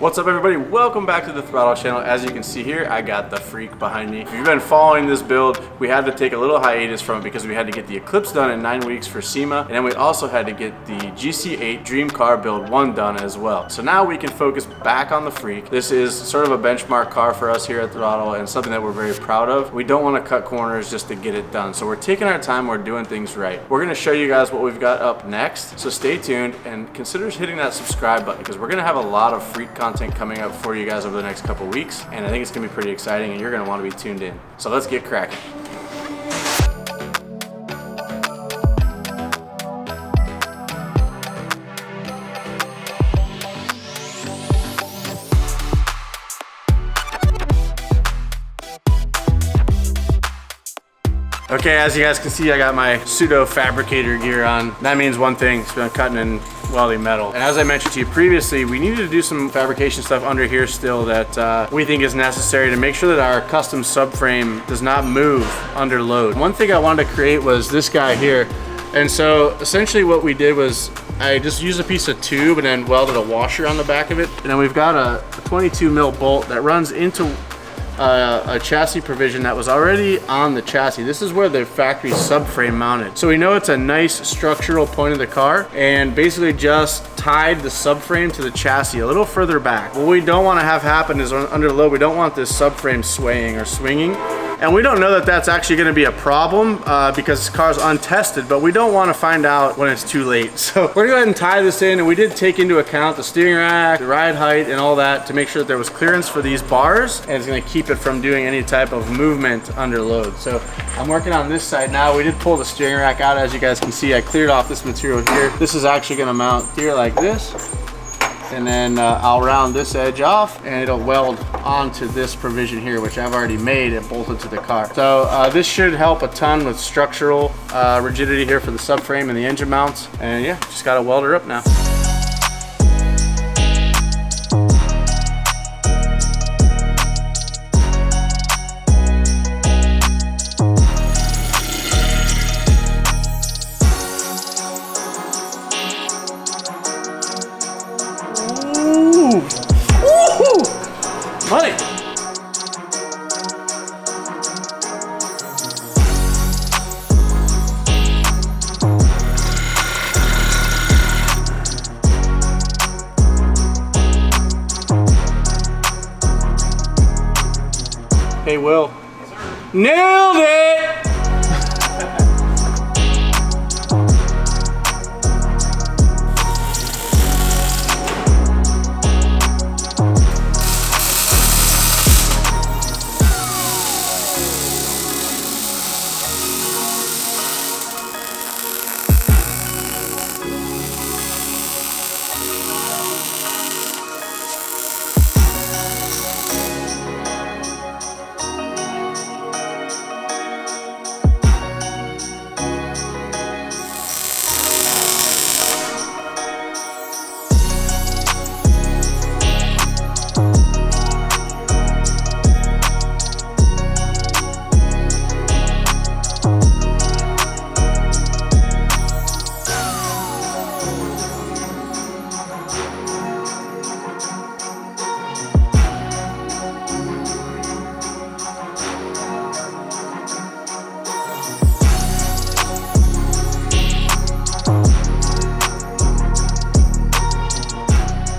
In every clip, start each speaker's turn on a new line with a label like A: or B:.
A: What's up everybody, welcome back to the Throttle channel. As you can see here, I got the Freak behind me. If you've been following this build, we had to take a little hiatus from it because we had to get the Eclipse done in 9 weeks for SEMA, and then we also had to get the GC8 Dream Car Build 1 done as well. So now we can focus back on the Freak. This is sort of a benchmark car for us here at Throttle and something that we're very proud of. We don't want to cut corners just to get it done. So we're taking our time, we're doing things right. We're going to show you guys what we've got up next. So stay tuned and consider hitting that subscribe button because we're going to have a lot of Freak content coming up for you guys over the next couple weeks, and I think it's gonna be pretty exciting and you're gonna want to be tuned in. So let's get cracking. Okay, as you guys can see, I got my pseudo fabricator gear on. That means one thing, it's been cutting and welding metal. And as I mentioned to you previously, we needed to do some fabrication stuff under here still that we think is necessary to make sure that our custom subframe does not move under load. One thing I wanted to create was this guy here. And so essentially what we did was I just used a piece of tube and then welded a washer on the back of it. And then we've got a 22 mil bolt that runs into a chassis provision that was already on the chassis. This is where the factory subframe mounted. So we know it's a nice structural point of the car, and basically just tied the subframe to the chassis a little further back. What we don't want to have happen is under load, we don't want this subframe swaying or swinging. And we don't know that that's actually going to be a problem because this car's untested, but we don't want to find out when it's too late. So we're going to go ahead and tie this in, and we did take into account the steering rack, the ride height, and all that to make sure that there was clearance for these bars, and it's going to keep it from doing any type of movement under load. So I'm working on this side now. We did pull the steering rack out. As you guys can see, I cleared off this material here. This is actually going to mount here like this. And then I'll round this edge off and it'll weld onto this provision here, which I've already made and bolted to the car. So this should help a ton with structural rigidity here for the subframe and the engine mounts. And yeah, just gotta weld her up now. Money. Hey, Will. Yes, sir. Nailed it!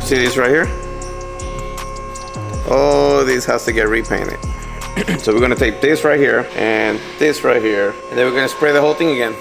B: See these right here? Oh, these has to get repainted. So we're gonna take this right here and this right here, and then we're gonna spray the whole thing again.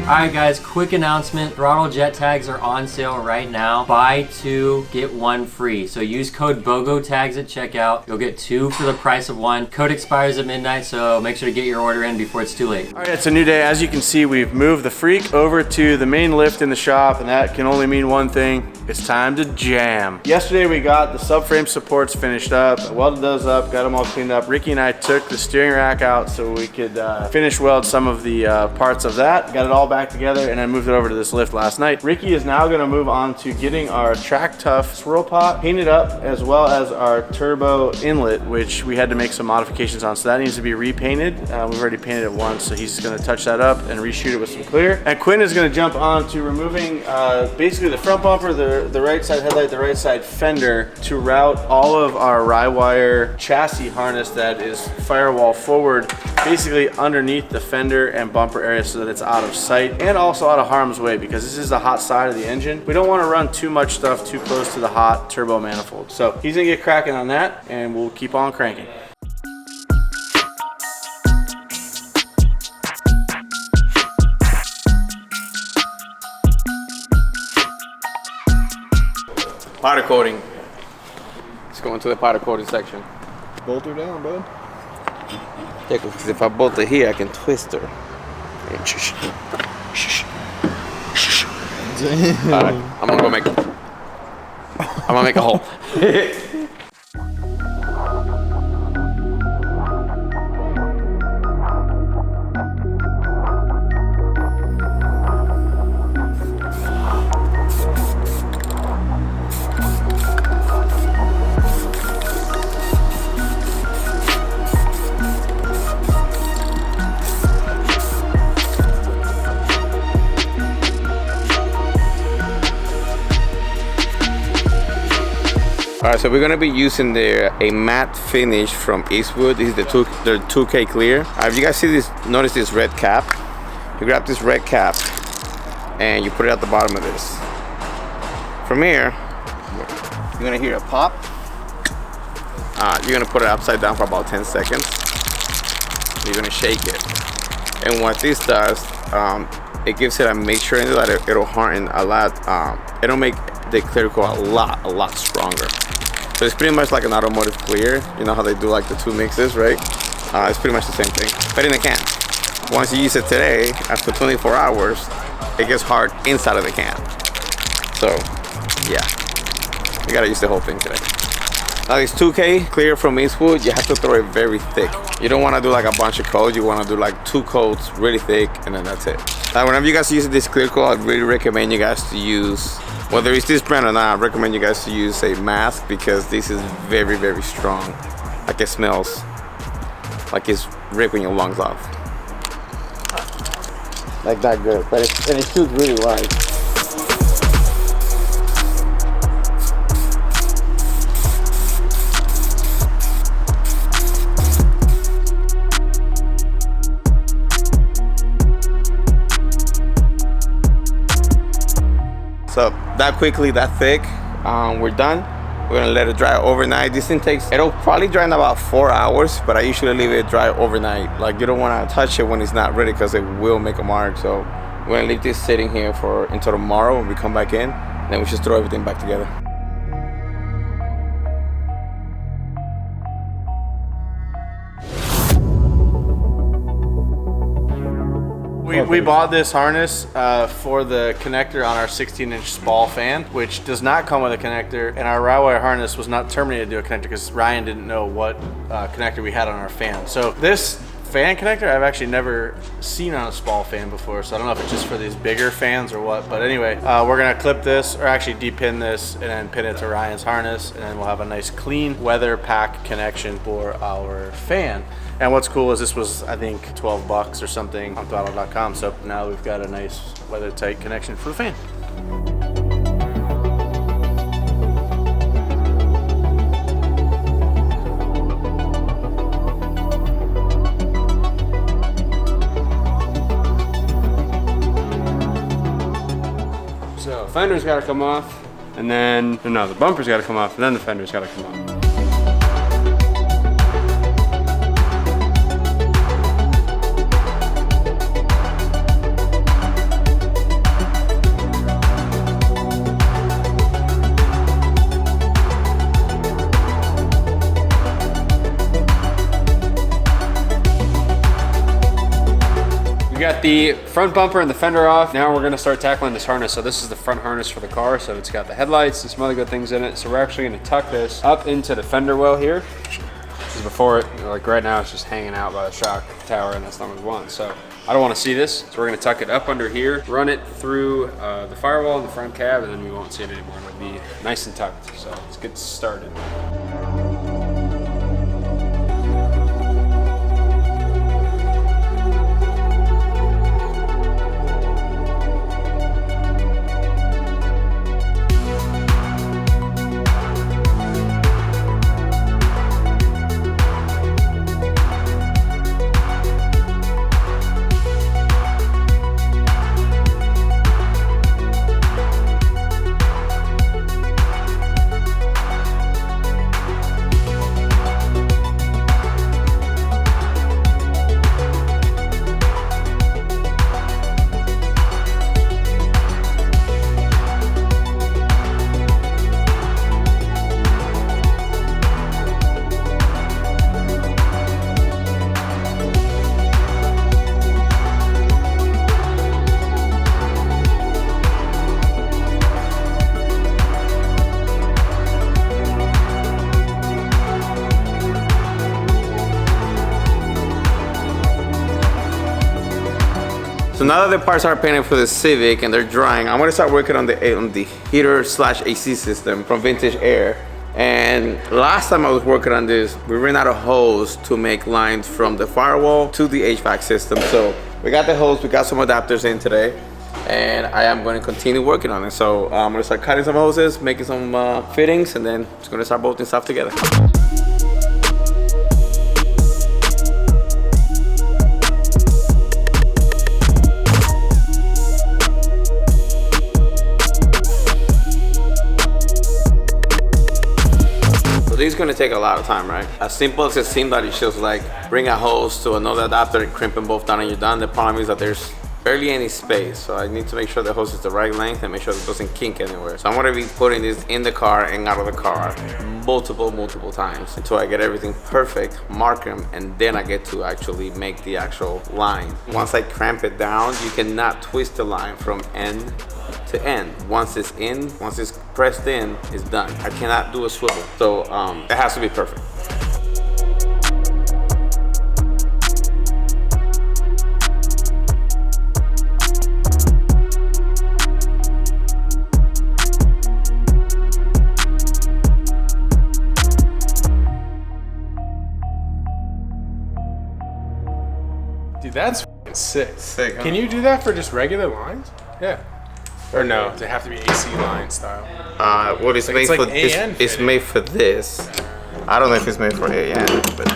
C: Alright guys, quick announcement. Throttle jet tags are on sale right now. Buy 2, get 1 free. So use code BOGO tags at checkout. You'll get 2 for the price of 1. Code expires at midnight, so make sure to get your order in before it's too late.
A: All right, it's a new day. As you can see, we've moved the Freak over to the main lift in the shop, and that can only mean one thing. It's time to jam. Yesterday we got the subframe supports finished up, welded those up, got them all cleaned up. Ricky and I took the steering rack out so we could finish weld some of the parts of that. Got it all back back together and I moved it over to this lift last night. Ricky is now gonna move on to getting our Track Tough swirl pot painted up, as well as our turbo inlet, which we had to make some modifications on. So that needs to be repainted. We've already painted it once, so he's gonna touch that up and reshoot it with some clear. And Quinn is gonna jump on to removing basically the front bumper, the right side headlight, the right side fender, to route all of our Rywire chassis harness that is firewall forward, basically underneath the fender and bumper area, so that it's out of sight and also out of harm's way, because this is the hot side of the engine. We don't want to run too much stuff too close to the hot turbo manifold. So he's gonna get cracking on that and we'll keep on cranking.
B: Powder coating. Let's go into the powder coating section.
D: Bolt her down, bud.
B: Yeah, because if I bolt it here, I can twist her.
D: Damn.
B: All right, I'm gonna make a hole. Alright, so we're gonna be using a matte finish from Eastwood. This is the 2K clear. If you guys see this, notice this red cap. You grab this red cap and you put it at the bottom of this. From here, you're gonna hear a pop. You're gonna put it upside down for about 10 seconds. You're gonna shake it. And what this does, it gives it a mixture in it that it'll harden a lot. It'll make the clear coat a lot stronger. So it's pretty much like an automotive clear. You know how they do like the two mixes, right? It's pretty much the same thing, but in a can. Once you use it today, after 24 hours, it gets hard inside of the can. So, yeah, you gotta use the whole thing today. Now this 2K clear from Eastwood, you have to throw it very thick. You don't wanna do like a bunch of coats, you wanna do like 2 coats really thick, and then that's it. Now whenever you guys use this clear coat, I really recommend you guys to use, whether it's this brand or not, I recommend you guys to use a mask, because this is very strong. Like it smells like it's ripping your lungs off. Like that good, but it shoots really wide. So that quickly, that thick, we're done. We're gonna let it dry overnight. This thing it'll probably dry in about 4 hours, but I usually leave it dry overnight. Like, you don't wanna touch it when it's not ready, because it will make a mark. So we're gonna leave this sitting here until tomorrow when we come back in, and then we just throw everything back together.
A: We bought this harness for the connector on our 16-inch Spall fan, which does not come with a connector, and our Rywire harness was not terminated to a connector because Ryan didn't know what connector we had on our fan. So this fan connector I've actually never seen on a Spall fan before, so I don't know if it's just for these bigger fans or what, but anyway, we're gonna clip this, or actually depin this, and then pin it to Ryan's harness, and then we'll have a nice clean weather pack connection for our fan. And what's cool is this was, I think, 12 bucks or something on throtl.com, so now we've got a nice weather tight connection for the fan. So fender's got to come off, and then, no, the bumper's got to come off, and then the fender's got to come off. We got the front bumper and the fender off. Now we're gonna start tackling this harness. So this is the front harness for the car. So it's got the headlights and some other good things in it. So we're actually gonna tuck this up into the fender well here. Because before, like right now, it's just hanging out by the shock tower, and that's not what we want. So
D: I don't want to see this, so we're going to tuck it up under here, run it through the firewall in the front cab, and then we won't see it anymore. It'll be nice and tucked, so let's get started.
B: So now that the parts are painted for the Civic and they're drying, I'm gonna start working on the heater slash AC system from Vintage Air. And last time I was working on this, we ran out of hose to make lines from the firewall to the HVAC system. So we got the hose, we got some adapters in today, and I am going to continue working on it. So I'm gonna start cutting some hoses, making some fittings, and then just gonna start bolting stuff together. This is going to take a lot of time, right? As simple as it seems that it's just like bring a hose to another adapter and crimp them both down and you're done. The problem is that there's barely any space, so I need to make sure the hose is the right length and make sure it doesn't kink anywhere. So I'm going to be putting this in the car and out of the car multiple times until I get everything perfect, mark them, and then I get to actually make the actual line. Once I cramp it down, you cannot twist the line from end to end. Once it's in, once it's pressed in, it's done. I cannot do a swivel, so it has to be perfect.
D: Dude, that's sick.
B: Sick, huh?
D: Can you do that for just regular lines? Yeah. Or no, does it have to be AC line style?
B: What it's made
D: like
B: for
D: AN
B: it's made for this. I don't know if it's made for AN, but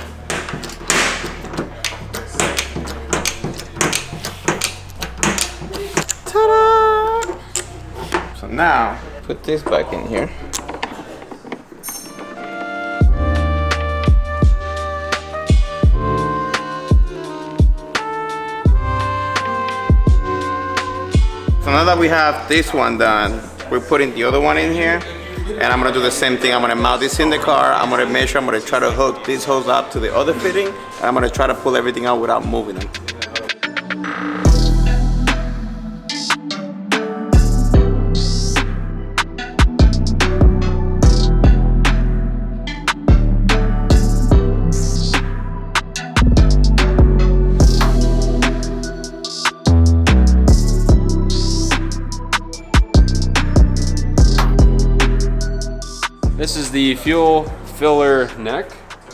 B: ta-da! So now put this back in here. So now that we have this one done, we're putting the other one in here, and I'm gonna do the same thing. I'm gonna mount this in the car. I'm gonna measure. I'm gonna try to hook this hose up to the other fitting, and I'm gonna try to pull everything out without moving them.
D: This is the fuel filler neck.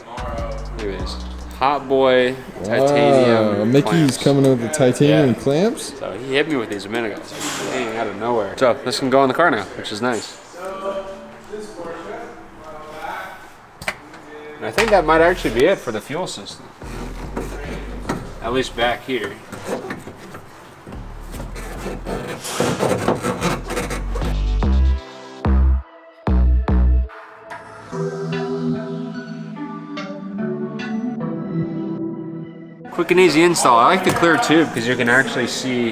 D: Look at this. Hot Boy titanium
E: Mickey's
D: clamps.
E: coming in with the titanium clamps.
D: So he hit me with these a minute ago. So dang, out of nowhere. So this can go in the car now, which is nice. And I think that might actually be it for the fuel system. At least back here. Quick and easy install. I like the clear tube because you can actually see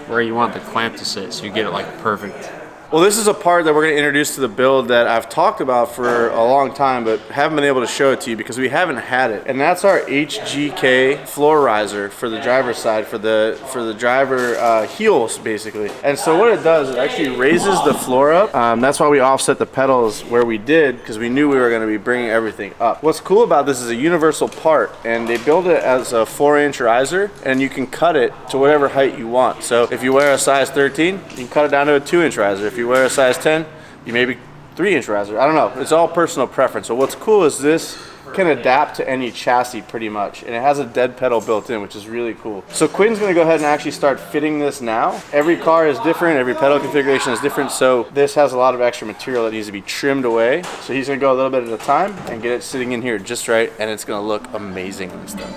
D: where you want the clamp to sit, so you get it like perfect
A: Well, this is a part that we're going to introduce to the build that I've talked about for a long time, but haven't been able to show it to you because we haven't had it. And that's our HGK floor riser for the driver's side, for the driver heels, basically. And so what it does, it actually raises the floor up. That's why we offset the pedals where we did, because we knew we were going to be bringing everything up. What's cool about this is a universal part, and they build it as a 4-inch riser, and you can cut it to whatever height you want. So if you wear a size 13, you can cut it down to a 2-inch riser. If you wear a size 10, you maybe 3-inch riser. I don't know. It's all personal preference. So what's cool is this can adapt to any chassis pretty much, and it has a dead pedal built in, which is really cool. So Quinn's gonna go ahead and actually start fitting this now. Every car is different, every pedal configuration is different, so this has a lot of extra material that needs to be trimmed away. So he's gonna go a little bit at a time and get it sitting in here just right, and it's gonna look amazing and stuff.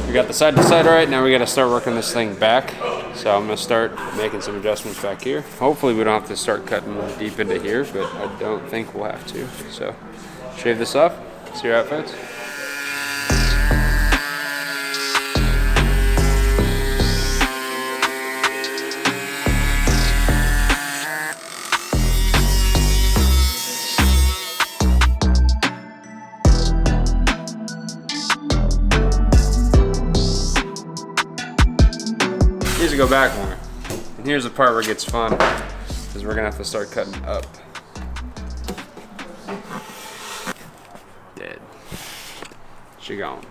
D: We got the side to side right, now we gotta start working this thing back. So I'm gonna start making some adjustments back here. Hopefully we don't have to start cutting deep into here, but I don't think we'll have to. So shave this off, see your outfits. Needs to go back more. And here's the part where it gets fun, because we're gonna have to start cutting up. Dead. She gone.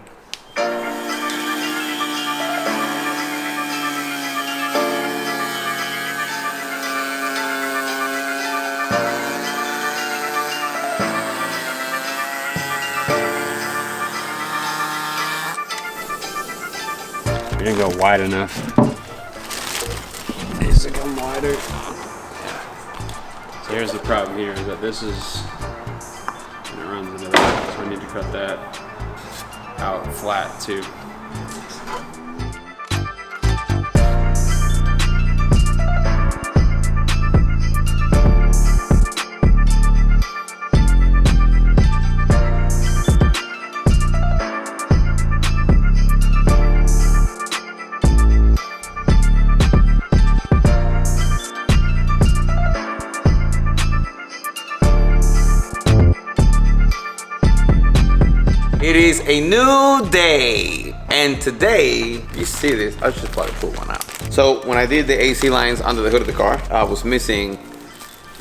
D: We're gonna go wide enough. Needs to come wider. So here's the problem here, is that this is, and it runs into that, so we need to cut that out flat too.
B: It is a new day, and today, you see this, I should probably pull one out. So when I did the AC lines under the hood of the car, I was missing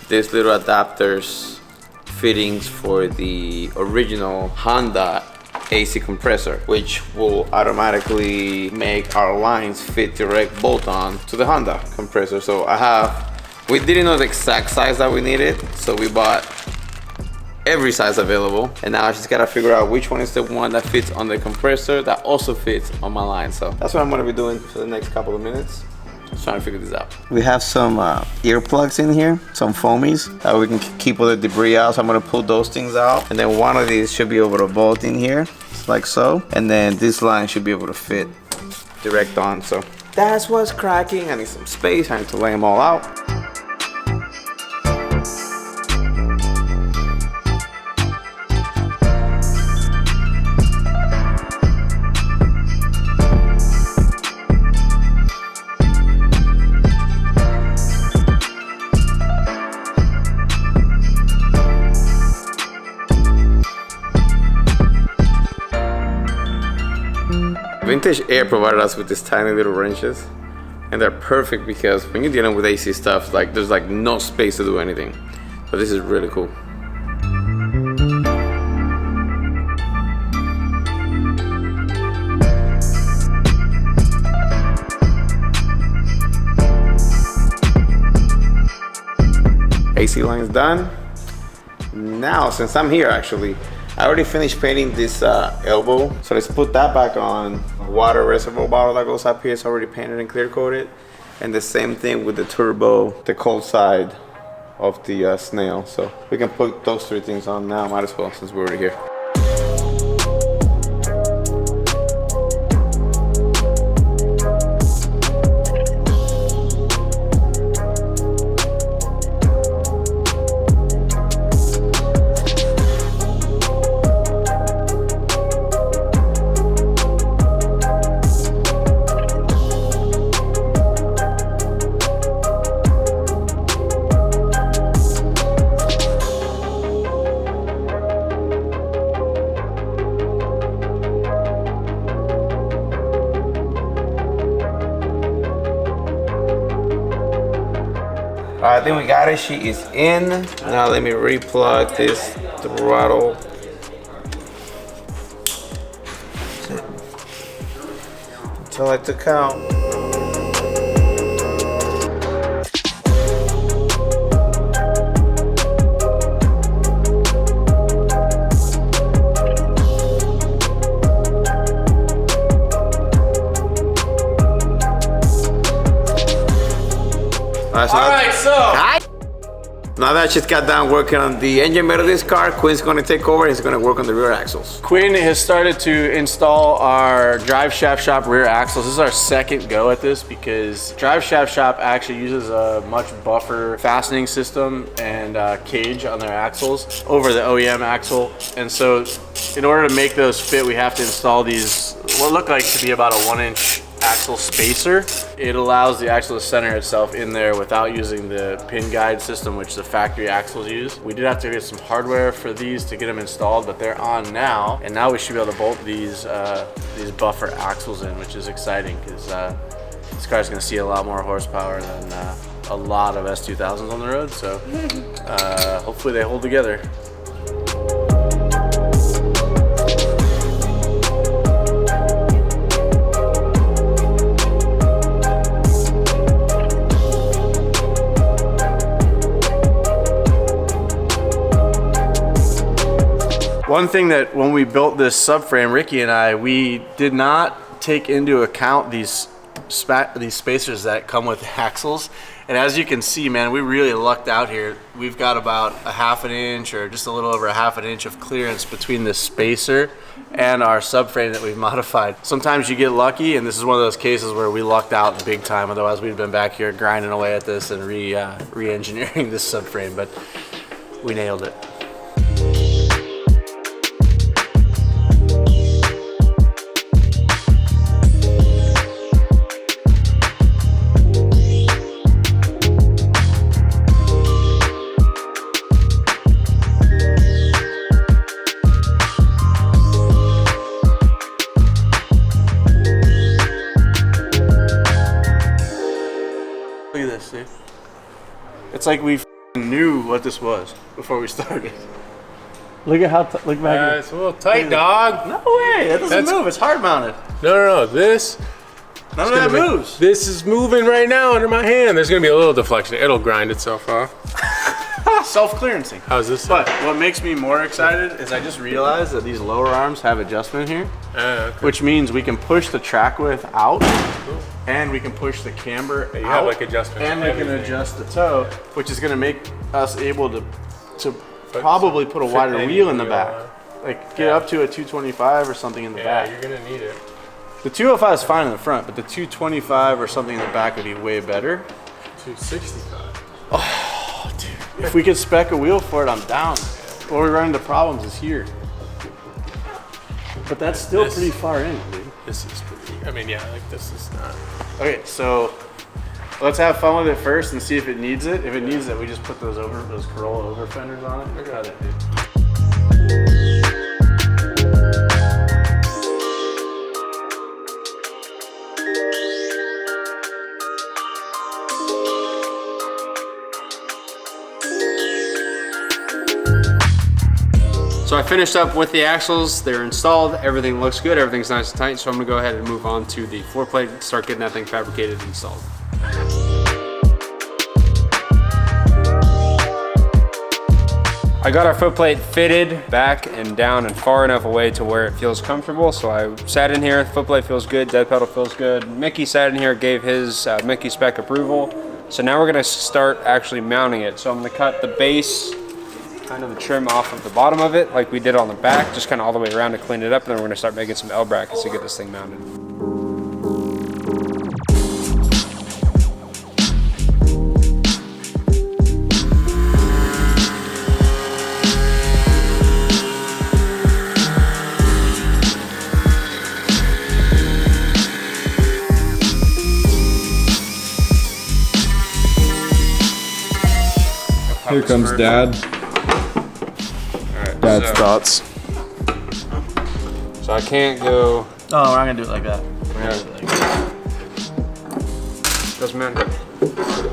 B: this little adapters fittings for the original Honda AC compressor, which will automatically make our lines fit direct bolt-on to the Honda compressor. So we didn't know the exact size that we needed, so we bought every size available, and now I just gotta figure out which one is the one that fits on the compressor that also fits on my line. So that's what I'm gonna be doing for the next couple of minutes, just trying to figure this out. We have some earplugs in here, some foamies that we can keep all the debris out, so I'm gonna pull those things out, and then one of these should be able to bolt in here like so, and then this line should be able to fit direct on. So that's what's cracking. I need some space, I need to lay them all out. Vintage Air provided us with these tiny little wrenches, and they're perfect because when you're dealing with AC stuff, like there's like no space to do anything. But this is really cool. AC line's done. Now, since I'm here actually, I already finished painting this elbow. So let's put that back on. Water reservoir bottle that goes up here is already painted and clear coated. And the same thing with the turbo, the cold side of the snail. So we can put those 3 things on now, might as well, since we're already here. I think we got it. She is in. Now let me replug this throttle. Until I took out.
A: Alright, so
B: now that she's got done working on the engine bed of this car, Quinn's gonna take over and he's gonna work on the rear axles.
A: Quinn has started to install our Drive Shaft Shop rear axles. This is our second go at this because Drive Shaft Shop actually uses a much buffer fastening system and cage on their axles over the OEM axle. And so in order to make those fit, we have to install these, what look like to be about a 1-inch axle spacer. It allows the axle to center itself in there without using the pin guide system, which the factory axles use. We did have to get some hardware for these to get them installed, but they're on now, and now we should be able to bolt these buffer axles in, which is exciting because this car's going to see a lot more horsepower than a lot of S2000s on the road. So hopefully they hold together. One thing that when we built this subframe, Ricky and I, we did not take into account these spacers that come with axles. And as you can see, man, we really lucked out here. We've got about a 1/2 inch or just a little over a 1/2 inch of clearance between this spacer and our subframe that we've modified. Sometimes you get lucky, and this is one of those cases where we lucked out big time. Otherwise, we'd been back here grinding away at this and re-engineering this subframe, but we nailed it. Look at this, see? It's like we knew what this was before we started. Look at how, look back here.
D: It's a little tight, dog.
A: No way, that doesn't move, it's hard mounted.
D: No, this.
A: None of that moves.
D: This is moving right now under my hand. There's gonna be a little deflection. It'll grind itself off.
A: Self-clearancing.
D: How's this?
A: But what makes me more excited is I just realized that these lower arms have adjustment here,
D: Okay.
A: which means we can push the track width out, and we can push the camber
D: You
A: out,
D: have like adjustments.
A: and
D: for
A: we can
D: everything.
A: adjust the toe, which is going to make us able to probably put a wider
D: any
A: wheel in the
D: wheel,
A: back, like get up to a 225 or something in the
D: Yeah,
A: back.
D: you're gonna need it.
A: The 205 is fine in the front, but the 225 or something in the back would be way better.
D: 265.
A: Oh, dude. If we could spec a wheel for it, I'm down. Where we run into problems is here. But that's still
D: This-
A: pretty far in, dude.
D: This is pretty. I mean, yeah, like this is not.
A: Okay, so let's have fun with it first and see if it needs it. If it needs it, we just put those Corolla over fenders on it. Look at it, dude.
D: So I finished up with the axles. They're installed. Everything looks good. Everything's nice and tight. So I'm gonna go ahead and move on to the floor plate and start getting that thing fabricated and installed. I got our foot plate fitted back and down and far enough away to where it feels comfortable. So I sat in here, foot plate feels good, dead pedal feels good. Mickey sat in here, gave his Mickey spec approval. So now we're gonna start actually mounting it. So I'm gonna cut the base, kind of the trim off of the bottom of it, like we did on the back, just kind of all the way around to clean it up, and then we're gonna start making some L brackets to get this thing mounted.
E: Here comes Dad.
D: Alright,
E: Dad's
D: so,
E: thoughts.
D: so I can't go.
A: No, we're not gonna do it like that. We're gonna do it like that.
D: Doesn't matter.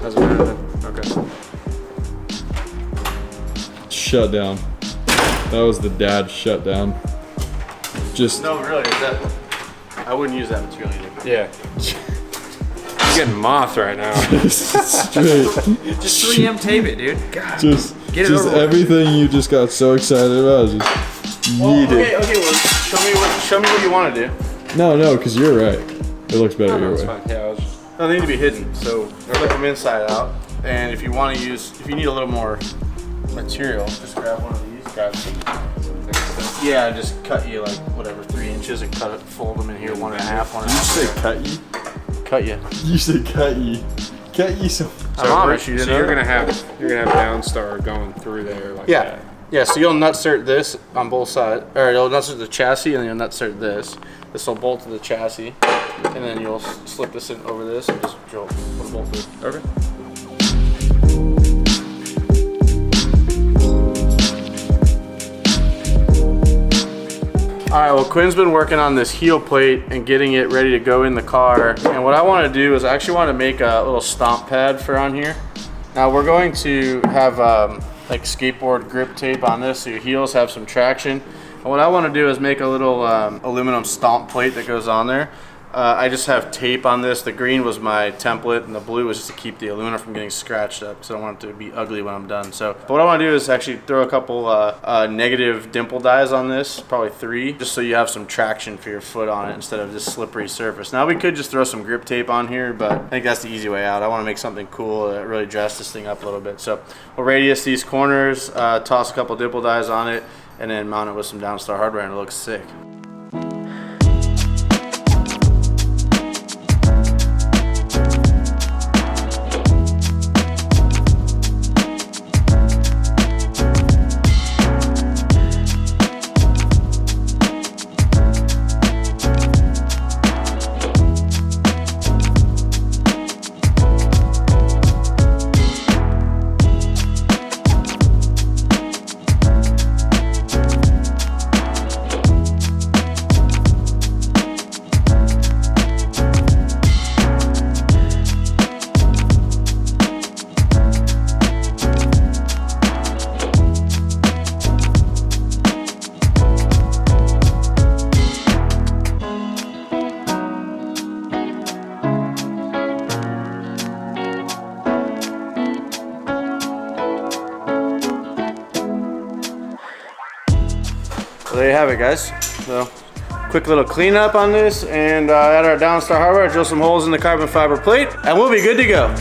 D: Doesn't matter then. Okay.
E: Shutdown. That was the Dad shutdown. Just
A: No, really, I wouldn't use that material either.
D: Yeah. I'm getting moth right now.
E: straight.
A: Just 3M tape it, dude. God.
E: Just
A: Get it over with.
E: everything you just got so excited about. Just yeet it.
A: Okay, well, show me what you want to do.
E: No, because you're right. It looks better your
D: It's
E: way.
D: fine. Yeah, I was just.
A: No, they need to be hidden. So flip them inside out. And if you want to use, if you need a little more material, just grab one of these.
D: Grab some thick stuff.
A: Yeah, just cut you like whatever 3 inches and cut it, fold them in here 1.5, 1.5.
E: You say cut ye?
A: Cut you.
E: You say cut ye. Cut ye some.
A: I'm Amish, you
D: So
A: didn't
D: you're
A: know?
D: gonna have Downstar going through there like
A: Yeah.
D: that.
A: Yeah, so you'll nutsert this on both sides, or you'll nutsert the chassis and then you'll nutsert this. This will bolt to the chassis, and then you'll slip this in over this and just drill, put a bolt through.
D: Okay.
A: All right, well, Quinn's been working on this heel plate and getting it ready to go in the car. And what I want to do is I actually want to make a little stomp pad for on here. Now we're going to have like skateboard grip tape on this so your heels have some traction. And what I want to do is make a little aluminum stomp plate that goes on there. I just have tape on this. The green was my template and the blue was just to keep the aluminum from getting scratched up because I don't want it to be ugly when I'm done. So what I want to do is actually throw a couple negative dimple dies on this, probably 3, just so you have some traction for your foot on it instead of this slippery surface. Now we could just throw some grip tape on here, but I think that's the easy way out. I want to make something cool that really dress this thing up a little bit. So we'll radius these corners, toss a couple dimple dies on it, and then mount it with some Downstar hardware and it looks sick. So there you have it, guys. So quick little cleanup on this and add our Downstar hardware, drill some holes in the carbon fiber plate, and we'll be good to go.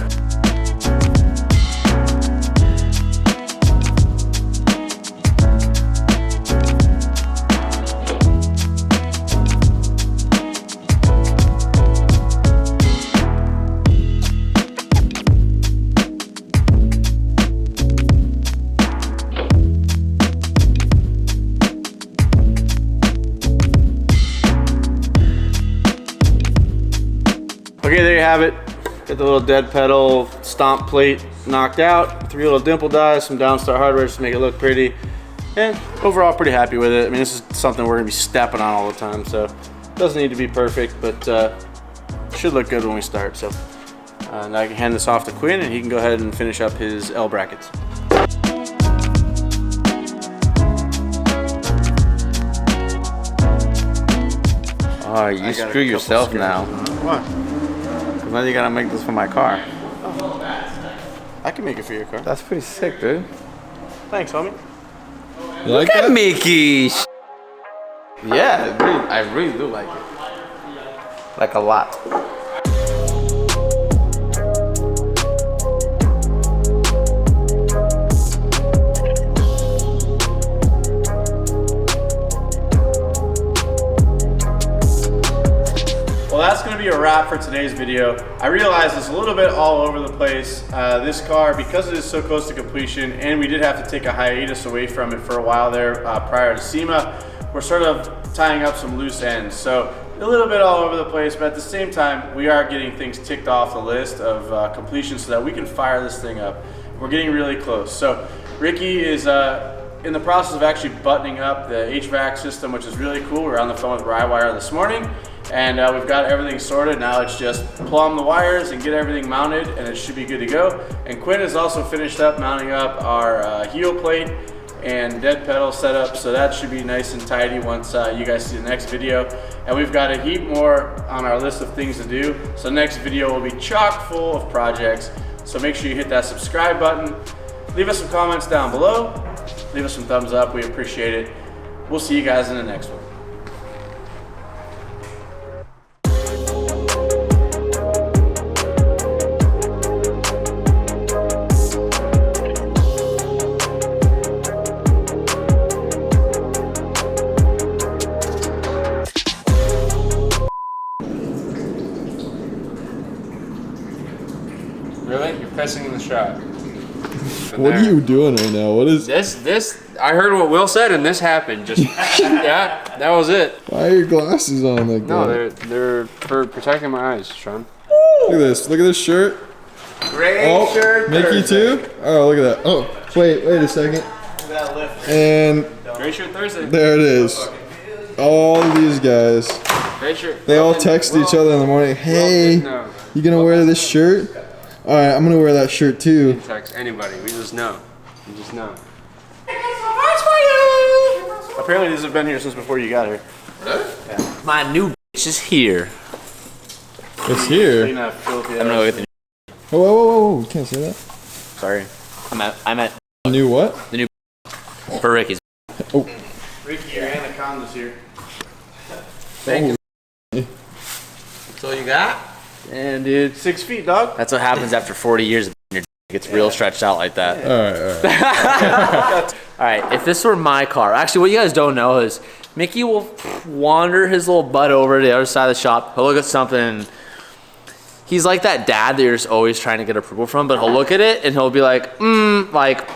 A: Okay, there you have it. Get the little dead pedal stomp plate knocked out. 3 little dimple dies, some Downstar hardware just to make it look pretty. And overall, pretty happy with it. I mean, this is something we're gonna be stepping on all the time, so it doesn't need to be perfect, but should look good when we start. So now I can hand this off to Quinn and he can go ahead and finish up his L brackets.
B: Oh, you screw yourself now.
A: What?
B: Now you gotta make this for my car.
A: I can make it for your car.
B: That's pretty sick, dude.
A: Thanks, homie.
E: You like
B: Look at
E: that?
B: Mickey. Yeah, I really do like it. Like a lot.
A: that's gonna be a wrap for today's video. I realize it's a little bit all over the place. This car, because it is so close to completion, and we did have to take a hiatus away from it for a while there prior to SEMA, we're sort of tying up some loose ends. So a little bit all over the place, but at the same time, we are getting things ticked off the list of completion so that we can fire this thing up. We're getting really close. So Ricky is in the process of actually buttoning up the HVAC system, which is really cool. We were on the phone with Rywire this morning, and we've got everything sorted. Now it's just plumb the wires and get everything mounted, and it should be good to go. And Quinn has also finished up mounting up our heel plate and dead pedal setup, so that should be nice and tidy once you guys see the next video. And we've got a heap more on our list of things to do, so next video will be chock full of projects. So make sure you hit that subscribe button. Leave us some comments down below. Leave us some thumbs up, we appreciate it. We'll see you guys in the next one.
D: Really? You're pissing in the shot.
E: What are you doing right now? What is
D: This, I heard what Will said and this happened. Just, yeah, that was it.
E: Why are your glasses on like
D: No,
E: that?
D: they're for protecting my eyes, Sean.
E: Look at this. Look at this shirt.
A: Great shirt.
E: Mickey too? Oh, look at that. Oh, wait a second.
A: That lift.
E: And
D: Great shirt Thursday.
E: there it is. All of these guys.
D: Great shirt.
E: They all text each other in the morning. Hey,
D: No.
E: you gonna wear this shirt? All right, I'm gonna wear that shirt too.
D: Text anybody. We just know. We just know.
A: Apparently this has been here since before you got here.
C: Yeah. My new bitch is here.
E: It's here.
A: Clean up, filthy.
C: I'm gonna go get the
E: Whoa. You can't say that.
C: Sorry. I'm at
E: New what?
C: the new for Ricky's.
E: Oh.
A: Ricky, your anaconda's here.
C: Thank you. That's all you got? And dude,
A: 6 feet, dog.
C: that's what happens after 40 years. Your gets real stretched out like that.
E: All right.
C: All right, if this were my car, actually what you guys don't know is Mickey will wander his little butt over to the other side of the shop. He'll look at something and he's like that dad that you're just always trying to get approval from, but he'll look at it and he'll be like, like,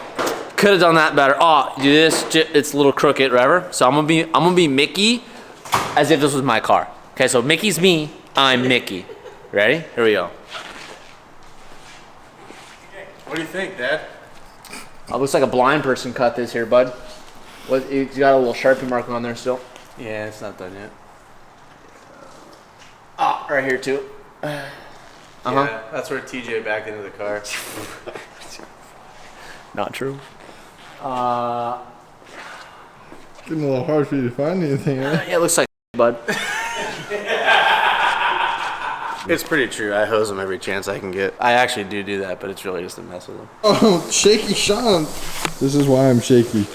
C: could have done that better. Oh, do this, it's a little crooked, whatever. So I'm gonna be Mickey as if this was my car. Okay, so Mickey's me, I'm Mickey. Ready? Here we go.
A: What do you think, Dad?
C: Looks like a blind person cut this here, bud. What? You got a little Sharpie mark on there still?
A: Yeah, it's not done yet.
C: Ah, right here too.
A: Yeah, that's where TJ backed into the car.
C: Not true.
E: Getting a little hard for you to find anything, right?
C: Yeah, it looks like bud.
A: It's pretty true. I hose him every chance I can get. I actually do that, but it's really just a mess with him.
E: Oh, shaky Sean. This is why I'm shaky.